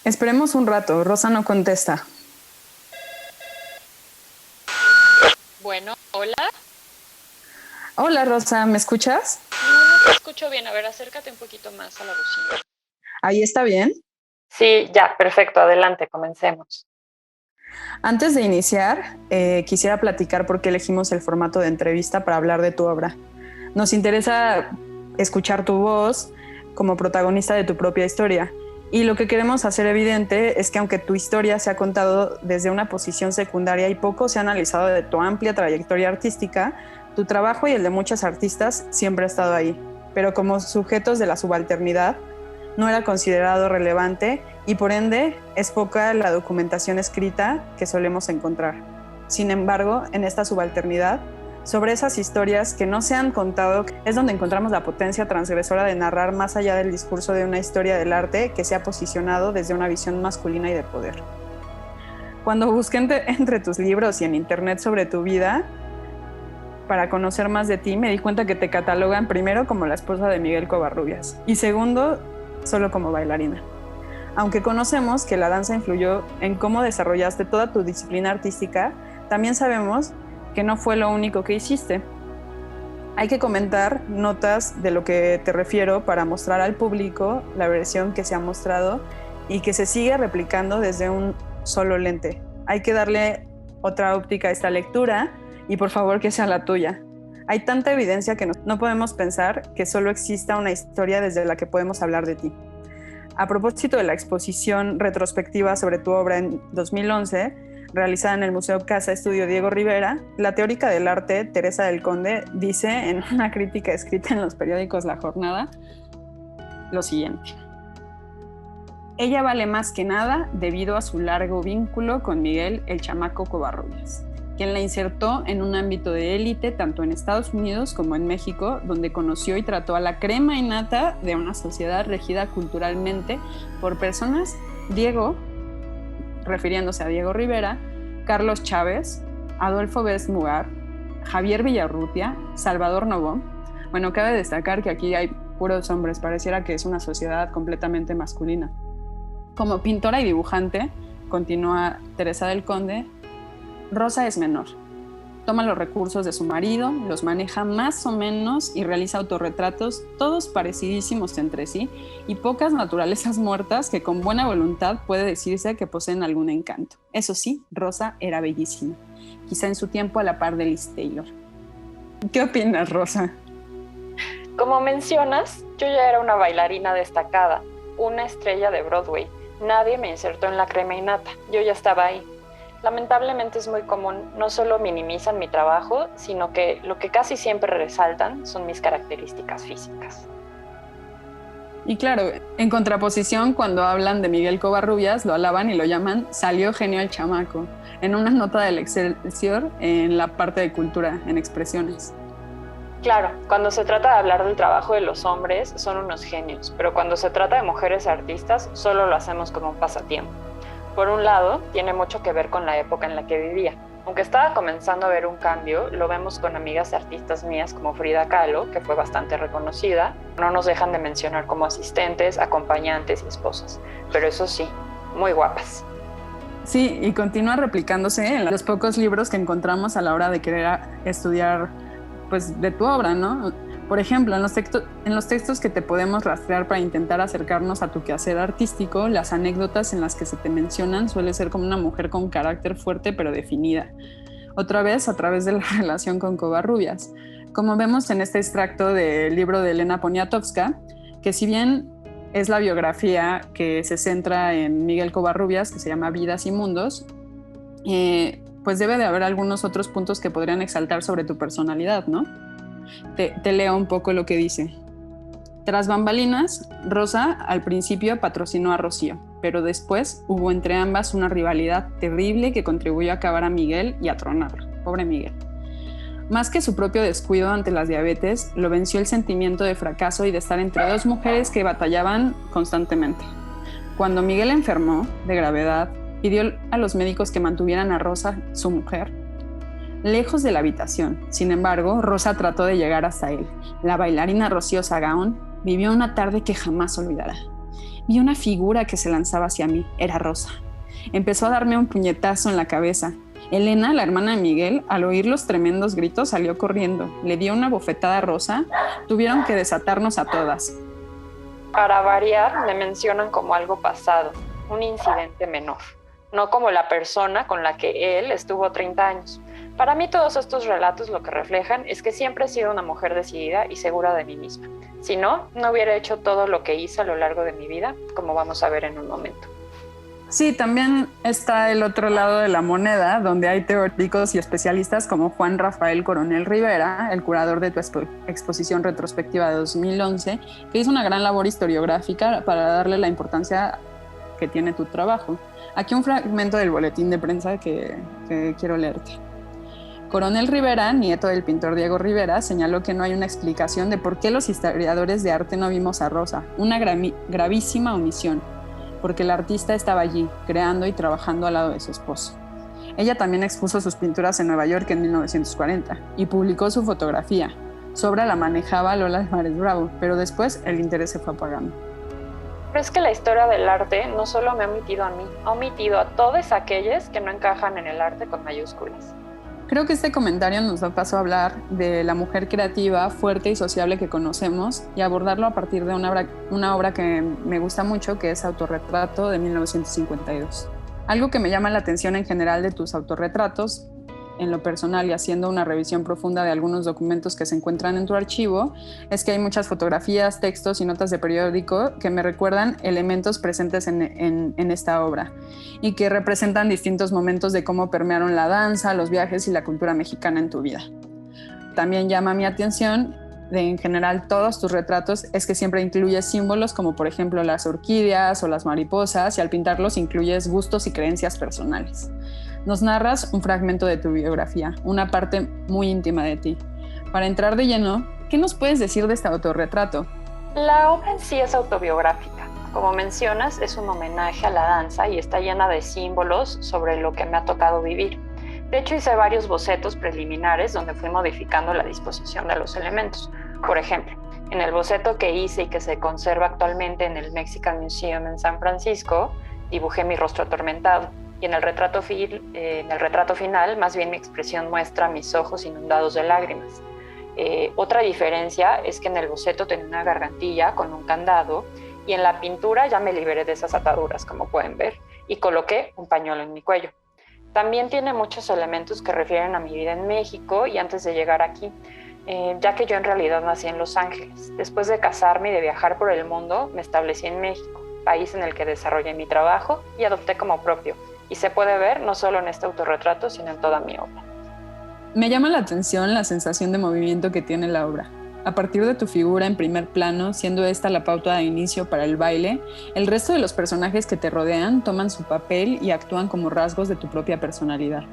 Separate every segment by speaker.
Speaker 1: Esperemos un rato, Rosa no contesta.
Speaker 2: Bueno, hola.
Speaker 1: Hola Rosa, ¿me escuchas?
Speaker 2: No te escucho bien. A ver, acércate un poquito más a la bocina.
Speaker 1: ¿Ahí está bien?
Speaker 2: Sí, ya, perfecto. Adelante, comencemos.
Speaker 1: Antes de iniciar, quisiera platicar por qué elegimos el formato de entrevista para hablar de tu obra. Nos interesa escuchar tu voz como protagonista de tu propia historia. Y lo que queremos hacer evidente es que aunque tu historia se ha contado desde una posición secundaria y poco se ha analizado de tu amplia trayectoria artística, tu trabajo y el de muchos artistas siempre ha estado ahí. Pero como sujetos de la subalternidad, no era considerado relevante y por ende es poca la documentación escrita que solemos encontrar. Sin embargo, en esta subalternidad, sobre esas historias que no se han contado, es donde encontramos la potencia transgresora de narrar más allá del discurso de una historia del arte que se ha posicionado desde una visión masculina y de poder. Cuando busqué entre tus libros y en internet sobre tu vida, para conocer más de ti, me di cuenta que te catalogan primero como la esposa de Miguel Covarrubias y segundo, solo como bailarina. Aunque conocemos que la danza influyó en cómo desarrollaste toda tu disciplina artística, también sabemos que no fue lo único que hiciste. Hay que comentar notas de lo que te refiero para mostrar al público la versión que se ha mostrado y que se sigue replicando desde un solo lente. Hay que darle otra óptica a esta lectura y por favor que sea la tuya. Hay tanta evidencia que no podemos pensar que solo exista una historia desde la que podemos hablar de ti. A propósito de la exposición retrospectiva sobre tu obra en 2011, realizada en el Museo Casa Estudio Diego Rivera, la teórica del arte, Teresa del Conde, dice en una crítica escrita en los periódicos La Jornada lo siguiente. Ella vale más que nada debido a su largo vínculo con Miguel el Chamaco Covarrubias, quien la insertó en un ámbito de élite tanto en Estados Unidos como en México, donde conoció y trató a la crema innata de una sociedad regida culturalmente por personas, Diego, refiriéndose a Diego Rivera, Carlos Chávez, Adolfo Bes Mugar, Javier Villarrutia, Salvador Novo. Bueno, cabe destacar que aquí hay puros hombres, pareciera que es una sociedad completamente masculina. Como pintora y dibujante, continúa Teresa del Conde, Rosa es menor. Toma los recursos de su marido, los maneja más o menos y realiza autorretratos, todos parecidísimos entre sí, y pocas naturalezas muertas que con buena voluntad puede decirse que poseen algún encanto. Eso sí, Rosa era bellísima, quizá en su tiempo a la par de Liz Taylor. ¿Qué opinas, Rosa?
Speaker 2: Como mencionas, yo ya era una bailarina destacada, una estrella de Broadway. Nadie me insertó en la crema innata, yo ya estaba ahí. Lamentablemente es muy común, no solo minimizan mi trabajo, sino que lo que casi siempre resaltan son mis características físicas.
Speaker 1: Y claro, en contraposición, cuando hablan de Miguel Covarrubias, lo alaban y lo llaman salió genio el chamaco, en una nota del Excelsior en la parte de cultura, en expresiones.
Speaker 2: Claro, cuando se trata de hablar del trabajo de los hombres, son unos genios, pero cuando se trata de mujeres artistas, solo lo hacemos como un pasatiempo. Por un lado, tiene mucho que ver con la época en la que vivía. Aunque estaba comenzando a ver un cambio, lo vemos con amigas artistas mías como Frida Kahlo, que fue bastante reconocida. No nos dejan de mencionar como asistentes, acompañantes y esposas. Pero eso sí, muy guapas.
Speaker 1: Sí, y continúa replicándose en los pocos libros que encontramos a la hora de querer estudiar pues, de tu obra, ¿no? Por ejemplo, en los textos que te podemos rastrear para intentar acercarnos a tu quehacer artístico, las anécdotas en las que se te mencionan suele ser como una mujer con carácter fuerte pero definida. Otra vez, a través de la relación con Covarrubias. Como vemos en este extracto del libro de Elena Poniatowska, que si bien es la biografía que se centra en Miguel Covarrubias, que se llama Vidas y Mundos, pues debe de haber algunos otros puntos que podrían exaltar sobre tu personalidad, ¿no? Te leo un poco lo que dice. Tras bambalinas, Rosa al principio patrocinó a Rocío, pero después hubo entre ambas una rivalidad terrible que contribuyó a acabar a Miguel y a tronarlo. Pobre Miguel. Más que su propio descuido ante las diabetes, lo venció el sentimiento de fracaso y de estar entre dos mujeres que batallaban constantemente. Cuando Miguel enfermó de gravedad, pidió a los médicos que mantuvieran a Rosa, su mujer, lejos de la habitación. Sin embargo, Rosa trató de llegar hasta él. La bailarina Rocío Sagaón vivió una tarde que jamás olvidará. Vi una figura que se lanzaba hacia mí. Era Rosa. Empezó a darme un puñetazo en la cabeza. Elena, la hermana de Miguel, al oír los tremendos gritos, salió corriendo. Le dio una bofetada a Rosa. Tuvieron que desatarnos a todas.
Speaker 2: Para variar, me mencionan como algo pasado, un incidente menor, no como la persona con la que él estuvo 30 años. Para mí todos estos relatos lo que reflejan es que siempre he sido una mujer decidida y segura de mí misma. Si no, no hubiera hecho todo lo que hice a lo largo de mi vida, como vamos a ver en un momento.
Speaker 1: Sí, también está el otro lado de la moneda, donde hay teóricos y especialistas como Juan Rafael Coronel Rivera, el curador de tu exposición retrospectiva de 2011, que hizo una gran labor historiográfica para darle la importancia que tiene tu trabajo. Aquí un fragmento del boletín de prensa que quiero leerte. Coronel Rivera, nieto del pintor Diego Rivera, señaló que no hay una explicación de por qué los historiadores de arte no vimos a Rosa, una gravísima omisión, porque el artista estaba allí, creando y trabajando al lado de su esposo. Ella también expuso sus pinturas en Nueva York en 1940 y publicó su fotografía. Su obra la manejaba Lola Álvarez Bravo, pero después el interés se fue apagando.
Speaker 2: Pero es que la historia del arte no solo me ha omitido a mí, ha omitido a todos aquellos que no encajan en el arte con mayúsculas.
Speaker 1: Creo que este comentario nos da paso a hablar de la mujer creativa, fuerte y sociable que conocemos y abordarlo a partir de una obra que me gusta mucho, que es Autorretrato de 1952. Algo que me llama la atención en general de tus autorretratos, en lo personal y haciendo una revisión profunda de algunos documentos que se encuentran en tu archivo, es que hay muchas fotografías, textos y notas de periódico que me recuerdan elementos presentes en esta obra y que representan distintos momentos de cómo permearon la danza, los viajes y la cultura mexicana en tu vida. También llama mi atención en general todos tus retratos es que siempre incluyes símbolos como por ejemplo las orquídeas o las mariposas, y al pintarlos incluyes gustos y creencias personales. Nos narras un fragmento de tu biografía, una parte muy íntima de ti. Para entrar de lleno, ¿qué nos puedes decir de este autorretrato?
Speaker 2: La obra en sí es autobiográfica. Como mencionas, es un homenaje a la danza y está llena de símbolos sobre lo que me ha tocado vivir. De hecho, hice varios bocetos preliminares donde fui modificando la disposición de los elementos. Por ejemplo, en el boceto que hice y que se conserva actualmente en el Mexican Museum en San Francisco, dibujé mi rostro atormentado. Y en el retrato final, más bien mi expresión muestra mis ojos inundados de lágrimas. Otra diferencia es que en el boceto tenía una gargantilla con un candado y en la pintura ya me liberé de esas ataduras, como pueden ver, y coloqué un pañuelo en mi cuello. También tiene muchos elementos que refieren a mi vida en México y antes de llegar aquí, ya que yo en realidad nací en Los Ángeles. Después de casarme y de viajar por el mundo, me establecí en México, país en el que desarrollé mi trabajo y adopté como propio. Y se puede ver no solo en este autorretrato, sino en toda mi obra.
Speaker 1: Me llama la atención la sensación de movimiento que tiene la obra. A partir de tu figura en primer plano, siendo esta la pauta de inicio para el baile, el resto de los personajes que te rodean toman su papel y actúan como rasgos de tu propia personalidad.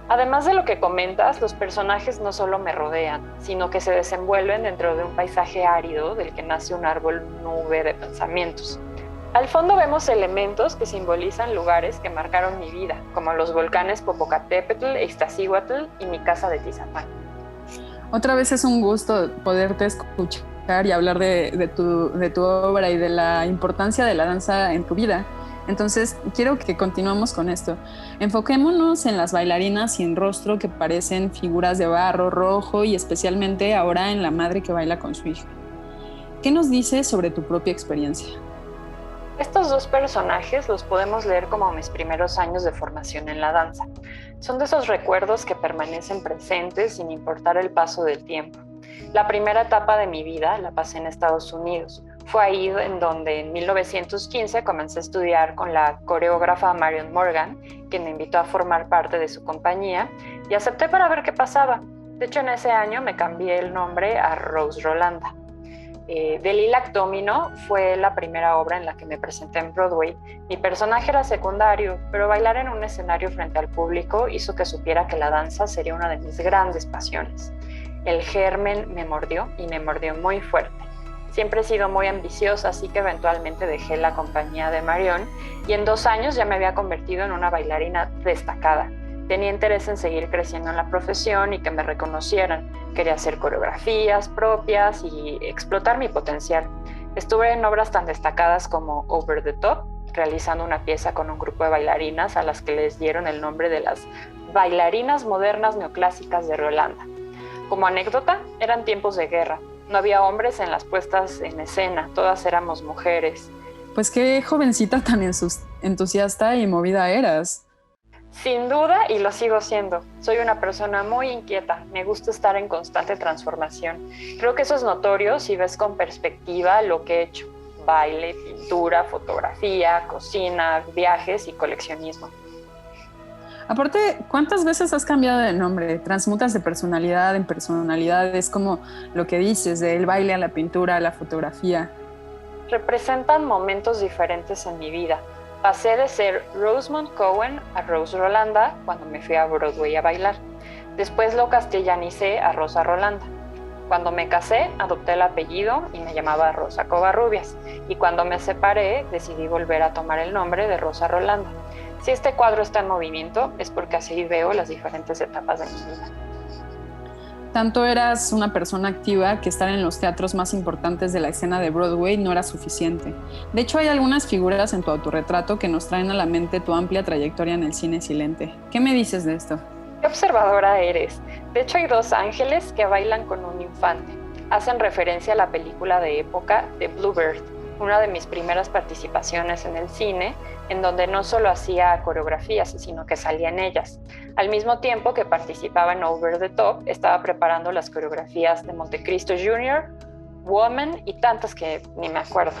Speaker 2: Además de lo que comentas, los personajes no solo me rodean, sino que se desenvuelven dentro de un paisaje árido del que nace un árbol nube de pensamientos. Al fondo vemos elementos que simbolizan lugares que marcaron mi vida, como los volcanes Popocatépetl e Iztaccíhuatl y mi casa de Tizapán.
Speaker 1: Otra vez es un gusto poderte escuchar y hablar de tu obra y de la importancia de la danza en tu vida. Entonces, quiero que continuemos con esto. Enfoquémonos en las bailarinas sin rostro que parecen figuras de barro rojo y especialmente ahora en la madre que baila con su hija. ¿Qué nos dices sobre tu propia experiencia?
Speaker 2: Estos dos personajes los podemos leer como mis primeros años de formación en la danza. Son de esos recuerdos que permanecen presentes sin importar el paso del tiempo. La primera etapa de mi vida la pasé en Estados Unidos. Fue ahí en donde en 1915 comencé a estudiar con la coreógrafa Marion Morgan, quien me invitó a formar parte de su compañía, y acepté para ver qué pasaba. De hecho, en ese año me cambié el nombre a Rose Rolanda. The Lilac Domino fue la primera obra en la que me presenté en Broadway. Mi personaje era secundario, pero bailar en un escenario frente al público hizo que supiera que la danza sería una de mis grandes pasiones. El germen me mordió y me mordió muy fuerte. Siempre he sido muy ambiciosa, así que eventualmente dejé la compañía de Marion y en 2 años ya me había convertido en una bailarina destacada. Tenía interés en seguir creciendo en la profesión y que me reconocieran. Quería hacer coreografías propias y explotar mi potencial. Estuve en obras tan destacadas como Over the Top, realizando una pieza con un grupo de bailarinas a las que les dieron el nombre de las bailarinas modernas neoclásicas de Rolanda. Como anécdota, eran tiempos de guerra. No había hombres en las puestas en escena, todas éramos mujeres.
Speaker 1: Pues qué jovencita tan entusiasta y movida eras.
Speaker 2: Sin duda, y lo sigo siendo. Soy una persona muy inquieta, me gusta estar en constante transformación. Creo que eso es notorio si ves con perspectiva lo que he hecho. Baile, pintura, fotografía, cocina, viajes y coleccionismo.
Speaker 1: Aparte, ¿cuántas veces has cambiado de nombre? Transmutas de personalidad en personalidad, es como lo que dices, del baile a la pintura, a la fotografía.
Speaker 2: Representan momentos diferentes en mi vida. Pasé de ser Rosamund Cohen a Rose Rolanda cuando me fui a Broadway a bailar. Después lo castellanicé a Rosa Rolanda. Cuando me casé, adopté el apellido y me llamaba Rosa Covarrubias. Y cuando me separé, decidí volver a tomar el nombre de Rosa Rolanda. Si este cuadro está en movimiento, es porque así veo las diferentes etapas de mi vida.
Speaker 1: Tanto eras una persona activa que estar en los teatros más importantes de la escena de Broadway no era suficiente. De hecho, hay algunas figuras en tu autorretrato que nos traen a la mente tu amplia trayectoria en el cine silente. ¿Qué me dices de esto?
Speaker 2: ¡Qué observadora eres! De hecho, hay dos ángeles que bailan con un infante. Hacen referencia a la película de época de Bluebird, una de mis primeras participaciones en el cine, en donde no solo hacía coreografías, sino que salía en ellas. Al mismo tiempo que participaba en Over the Top, estaba preparando las coreografías de Montecristo Jr., Woman y tantas que ni me acuerdo.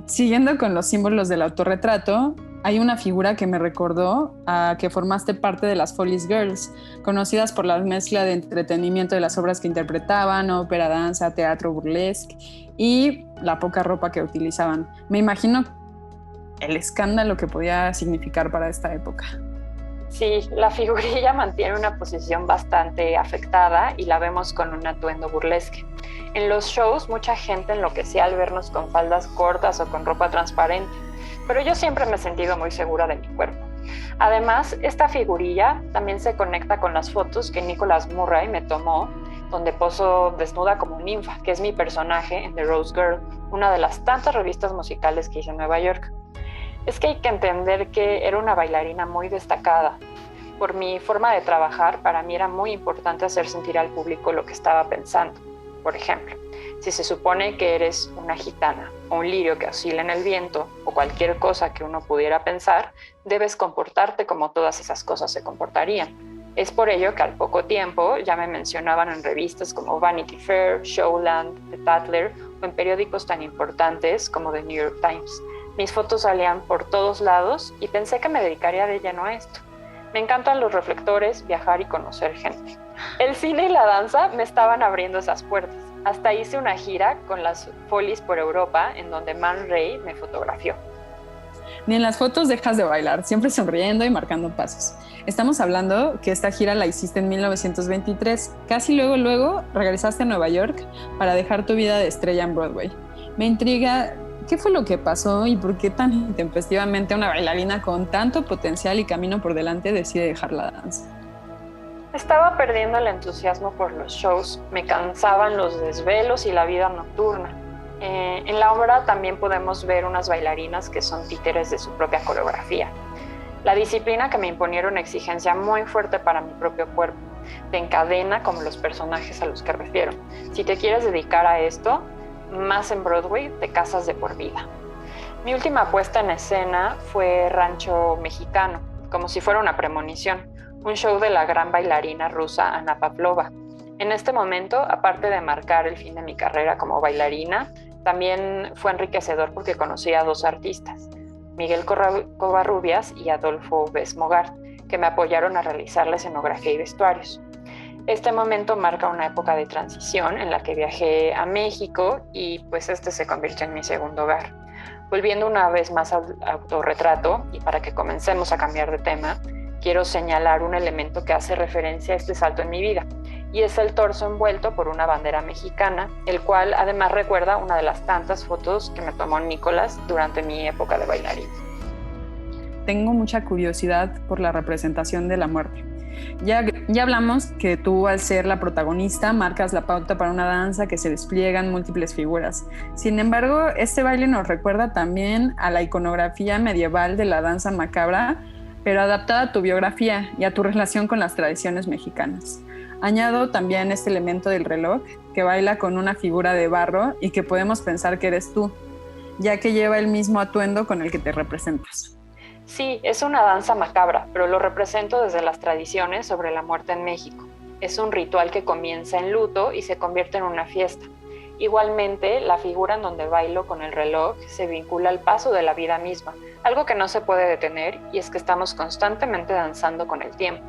Speaker 1: Siguiendo con los símbolos del autorretrato, hay una figura que me recordó a que formaste parte de las Follies Girls, conocidas por la mezcla de entretenimiento de las obras que interpretaban, ópera, danza, teatro burlesque y la poca ropa que utilizaban. Me imagino el escándalo que podía significar para esta época.
Speaker 2: Sí, la figurilla mantiene una posición bastante afectada y la vemos con un atuendo burlesque. En los shows, mucha gente enloquecía al vernos con faldas cortas o con ropa transparente, pero yo siempre me he sentido muy segura de mi cuerpo. Además, esta figurilla también se conecta con las fotos que Nicholas Murray me tomó, donde poso desnuda como ninfa, que es mi personaje en The Rose Girl, una de las tantas revistas musicales que hice en Nueva York. Es que hay que entender que era una bailarina muy destacada. Por mi forma de trabajar, para mí era muy importante hacer sentir al público lo que estaba pensando. Por ejemplo, si se supone que eres una gitana o un lirio que oscila en el viento o cualquier cosa que uno pudiera pensar, debes comportarte como todas esas cosas se comportarían. Es por ello que al poco tiempo ya me mencionaban en revistas como Vanity Fair, Showland, The Tatler o en periódicos tan importantes como The New York Times. Mis fotos salían por todos lados y pensé que me dedicaría de lleno a esto. Me encantan los reflectores, viajar y conocer gente. El cine y la danza me estaban abriendo esas puertas. Hasta hice una gira con las Follies por Europa, en donde Man Ray me fotografió.
Speaker 1: Ni en las fotos dejas de bailar, siempre sonriendo y marcando pasos. Estamos hablando que esta gira la hiciste en 1923. Casi luego regresaste a Nueva York para dejar tu vida de estrella en Broadway. Me intriga, ¿qué fue lo que pasó y por qué tan intempestivamente una bailarina con tanto potencial y camino por delante decide dejar la danza?
Speaker 2: Estaba perdiendo el entusiasmo por los shows, me cansaban los desvelos y la vida nocturna. En la obra también podemos ver unas bailarinas que son títeres de su propia coreografía. La disciplina que me imponía era una exigencia muy fuerte para mi propio cuerpo. Te encadena como los personajes a los que refiero. Si te quieres dedicar a esto, más en Broadway, te casas de por vida. Mi última puesta en escena fue Rancho Mexicano, como si fuera una premonición, un show de la gran bailarina rusa Anna Pavlova. En este momento, aparte de marcar el fin de mi carrera como bailarina, también fue enriquecedor porque conocí a dos artistas, Miguel Covarrubias y Adolfo Besmogart, que me apoyaron a realizar la escenografía y vestuarios. Este momento marca una época de transición en la que viajé a México y pues este se convirtió en mi segundo hogar. Volviendo una vez más al autorretrato y para que comencemos a cambiar de tema, quiero señalar un elemento que hace referencia a este salto en mi vida y es el torso envuelto por una bandera mexicana, el cual además recuerda una de las tantas fotos que me tomó Nicolás durante mi época de bailarina.
Speaker 1: Tengo mucha curiosidad por la representación de la muerte. Ya hablamos que tú, al ser la protagonista, marcas la pauta para una danza que se despliega en múltiples figuras. Sin embargo, este baile nos recuerda también a la iconografía medieval de la danza macabra, pero adaptada a tu biografía y a tu relación con las tradiciones mexicanas. Añado también este elemento del reloj, que baila con una figura de barro y que podemos pensar que eres tú, ya que lleva el mismo atuendo con el que te representas.
Speaker 2: Sí, es una danza macabra, pero lo represento desde las tradiciones sobre la muerte en México. Es un ritual que comienza en luto y se convierte en una fiesta. Igualmente, la figura en donde bailo con el reloj se vincula al paso de la vida misma, algo que no se puede detener, y es que estamos constantemente danzando con el tiempo.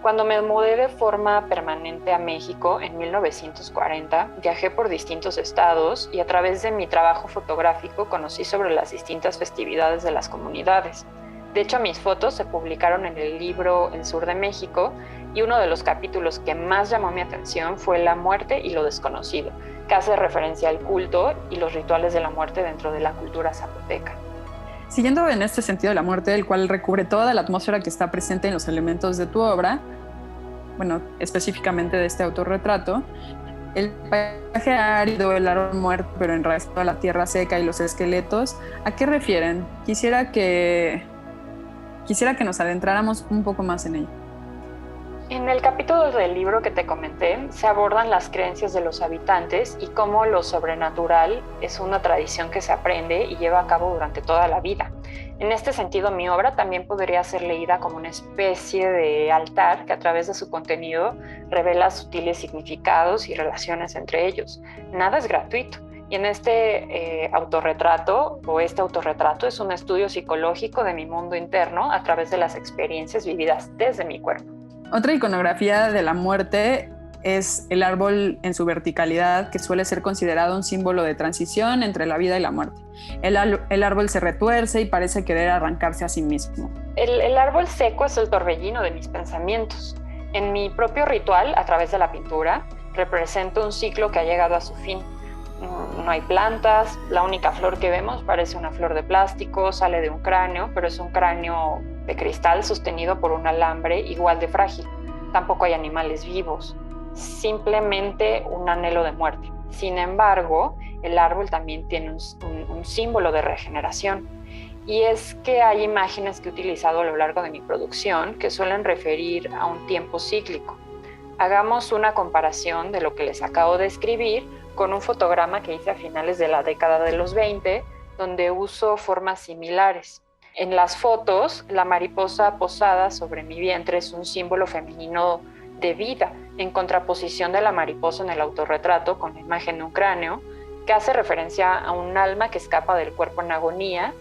Speaker 2: Cuando me mudé de forma permanente a México en 1940, viajé por distintos estados y a través de mi trabajo fotográfico conocí sobre las distintas festividades de las comunidades. De hecho, mis fotos se publicaron en el libro El Sur de México, y uno de los capítulos que más llamó mi atención fue La muerte y lo desconocido, que hace referencia al culto y los rituales de la muerte dentro de la cultura zapoteca.
Speaker 1: Siguiendo en este sentido de la muerte, el cual recubre toda la atmósfera que está presente en los elementos de tu obra, bueno, específicamente de este autorretrato, el paisaje árido, el árbol muerto pero enraizado a la tierra seca y los esqueletos, ¿a qué refieren? Quisiera que nos adentráramos un poco más en ello.
Speaker 2: En el capítulo del libro que te comenté, se abordan las creencias de los habitantes y cómo lo sobrenatural es una tradición que se aprende y lleva a cabo durante toda la vida. En este sentido, mi obra también podría ser leída como una especie de altar que, a través de su contenido, revela sutiles significados y relaciones entre ellos. Nada es gratuito. Y en este autorretrato es un estudio psicológico de mi mundo interno a través de las experiencias vividas desde mi cuerpo.
Speaker 1: Otra iconografía de la muerte es el árbol en su verticalidad, que suele ser considerado un símbolo de transición entre la vida y la muerte. El árbol se retuerce y parece querer arrancarse a sí mismo.
Speaker 2: El árbol seco es el torbellino de mis pensamientos. En mi propio ritual, a través de la pintura, represento un ciclo que ha llegado a su fin. No hay plantas, la única flor que vemos parece una flor de plástico, sale de un cráneo, pero es un cráneo de cristal sostenido por un alambre igual de frágil. Tampoco hay animales vivos, simplemente un anhelo de muerte. Sin embargo, el árbol también tiene un símbolo de regeneración. Y es que hay imágenes que he utilizado a lo largo de mi producción que suelen referir a un tiempo cíclico. Hagamos una comparación de lo que les acabo de escribir con un fotograma que hice a finales de la década de los 20, donde uso formas similares. En las fotos, la mariposa posada sobre mi vientre es un símbolo femenino de vida, en contraposición de la mariposa en el autorretrato con la imagen de un cráneo, que hace referencia a un alma que escapa del cuerpo en agonía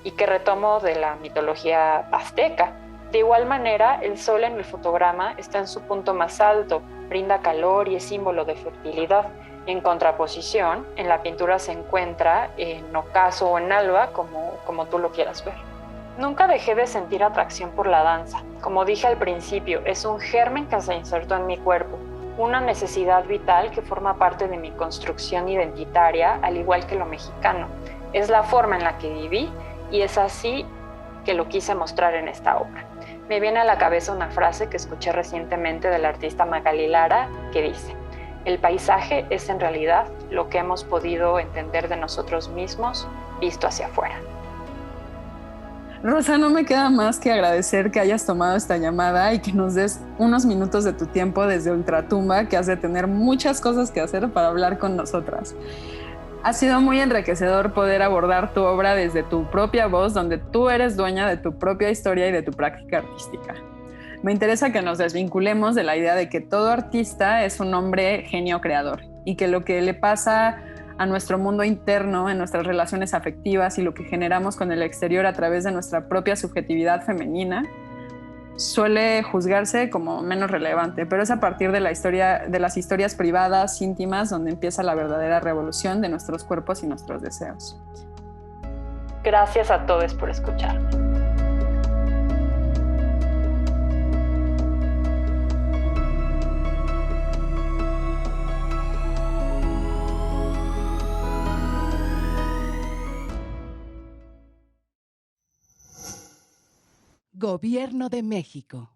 Speaker 2: y que retomo de la mitología azteca. De igual manera, el sol en el fotograma está en su punto más alto, brinda calor y es símbolo de fertilidad. En contraposición, en la pintura se encuentra en ocaso o en alba, como tú lo quieras ver. Nunca dejé de sentir atracción por la danza. Como dije al principio, es un germen que se insertó en mi cuerpo, una necesidad vital que forma parte de mi construcción identitaria, al igual que lo mexicano. Es la forma en la que viví y es así que lo quise mostrar en esta obra. Me viene a la cabeza una frase que escuché recientemente del artista Magali Lara, que dice: el paisaje es en realidad lo que hemos podido entender de nosotros mismos visto hacia afuera.
Speaker 1: Rosa, no me queda más que agradecer que hayas tomado esta llamada y que nos des unos minutos de tu tiempo desde Ultratumba, que has de tener muchas cosas que hacer para hablar con nosotras. Ha sido muy enriquecedor poder abordar tu obra desde tu propia voz, donde tú eres dueña de tu propia historia y de tu práctica artística. Me interesa que nos desvinculemos de la idea de que todo artista es un hombre genio creador y que lo que le pasa a nuestro mundo interno, en nuestras relaciones afectivas y lo que generamos con el exterior a través de nuestra propia subjetividad femenina suele juzgarse como menos relevante, pero es a partir de las historias privadas, íntimas, donde empieza la verdadera revolución de nuestros cuerpos y nuestros deseos.
Speaker 2: Gracias a todos por escucharme.
Speaker 3: Gobierno de México.